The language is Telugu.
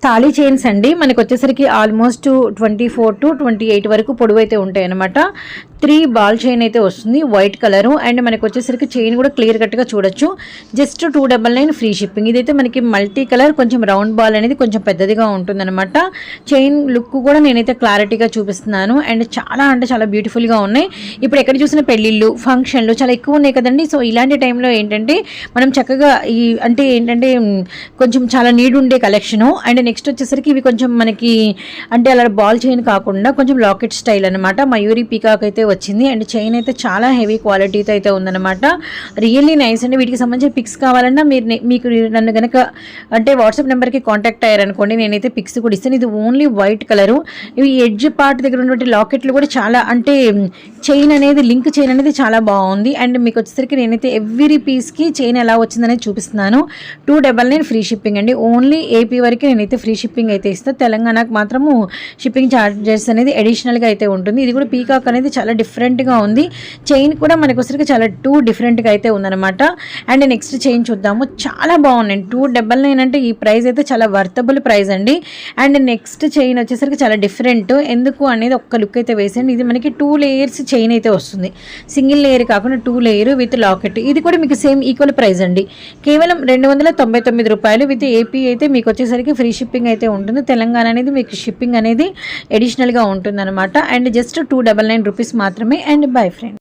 తాళీ చైన్స్ అండి. మనకు వచ్చేసరికి ఆల్మోస్ట్ 24 to 28 వరకు పొడవు అయితే ఉంటాయి అనమాట. 3 బాల్ చైన్ అయితే వస్తుంది వైట్ కలరు. అండ్ మనకు వచ్చేసరికి చైన్ కూడా క్లియర్ కట్గా చూడొచ్చు. Just 299 free shipping. ఇదైతే మనకి మల్టీ కలర్ కొంచెం రౌండ్ బాల్ అనేది కొంచెం పెద్దదిగా ఉంటుందన్నమాట. చైన్ లుక్ కూడా నేనైతే క్లారిటీగా చూపిస్తున్నాను. అండ్ చాలా అంటే చాలా బ్యూటిఫుల్గా ఉన్నాయి. ఇప్పుడు ఎక్కడ చూసిన పెళ్ళిళ్ళు ఫంక్షన్లు చాలా ఎక్కువ ఉన్నాయి కదండి. సో ఇలాంటి టైంలో ఏంటంటే మనం చక్కగా ఈ అంటే ఏంటంటే కొంచెం చాలా నీడ్ ఉండే కలెక్షను. అండ్ నెక్స్ట్ వచ్చేసరికి ఇవి కొంచెం మనకి అంటే అలా బాల్ చైన్ కాకుండా కొంచెం లాకెట్ స్టైల్ అనమాట. మయూరి పీకాక్ అయితే వచ్చింది. అండ్ చైన్ అయితే చాలా హెవీ క్వాలిటీతో అయితే ఉందన్నమాట. రియల్లీ నైస్ అండి. వీటికి సంబంధించిన పిక్స్ కావాలన్నా మీకు నన్ను కనుక అంటే వాట్సాప్ నెంబర్కి కాంటాక్ట్ అయ్యారనుకోండి, నేనైతే పిక్స్ కూడా ఇస్తాను. ఇది ఓన్లీ వైట్ కలరు. ఇవి ఎడ్జ్ పార్ట్ దగ్గర ఉన్నటువంటి లాకెట్లు కూడా చాలా అంటే చైన్ అనేది లింక్ చైన్ అనేది చాలా బాగుంది. అండ్ మీకు వచ్చేసరికి నేనైతే ఎవ్రీ పీస్కి చైన్ ఎలా వచ్చిందనేది చూపిస్తున్నాను. 299 ఫ్రీ షిప్పింగ్ అండి. ఓన్లీ ఏపీ వరకు నేనైతే ఫ్రీ షిప్పింగ్ అయితే ఇస్తాను. తెలంగాణకు మాత్రము షిప్పింగ్ ఛార్జెస్ అనేది అడిషనల్గా అయితే ఉంటుంది. ఇది కూడా పీకాక్ అనేది చాలా డిఫరెంట్గా ఉంది. చైన్ కూడా మనకు వచ్చరికి చాలా డిఫరెంట్గా అయితే ఉందన్నమాట. అండ్ నెక్స్ట్ చైన్ చూద్దాము. చాలా బాగున్నాయి. 299 అంటే ఈ ప్రైస్ అయితే చాలా వర్తబుల్ ప్రైస్ అండి. అండ్ నెక్స్ట్ చైన్ వచ్చేసరికి చాలా డిఫరెంట్. ఎందుకు అనేది ఒక్క లుక్ అయితే వేసండి. ఇది మనకి 2 లేయర్స్ చైన్ అయితే వస్తుంది. సింగిల్ లేయర్ కాకుండా 2 లేయర్ విత్ లాకెట్. ఇది కూడా మీకు సేమ్ ఈక్వల్ ప్రైస్ అండి. కేవలం 299 రూపాయలు. విత్ ఏపీ అయితే మీకు వచ్చేసరికి ఫ్రీ షిప్పింగ్ అయితే ఉంటుంది. తెలంగాణ అనేది మీకు షిప్పింగ్ అనేది అడిషనల్గా ఉంటుంది అనమాట. అండ్ జస్ట్ 299 రూపీస్ మాత్రమే. And by friend.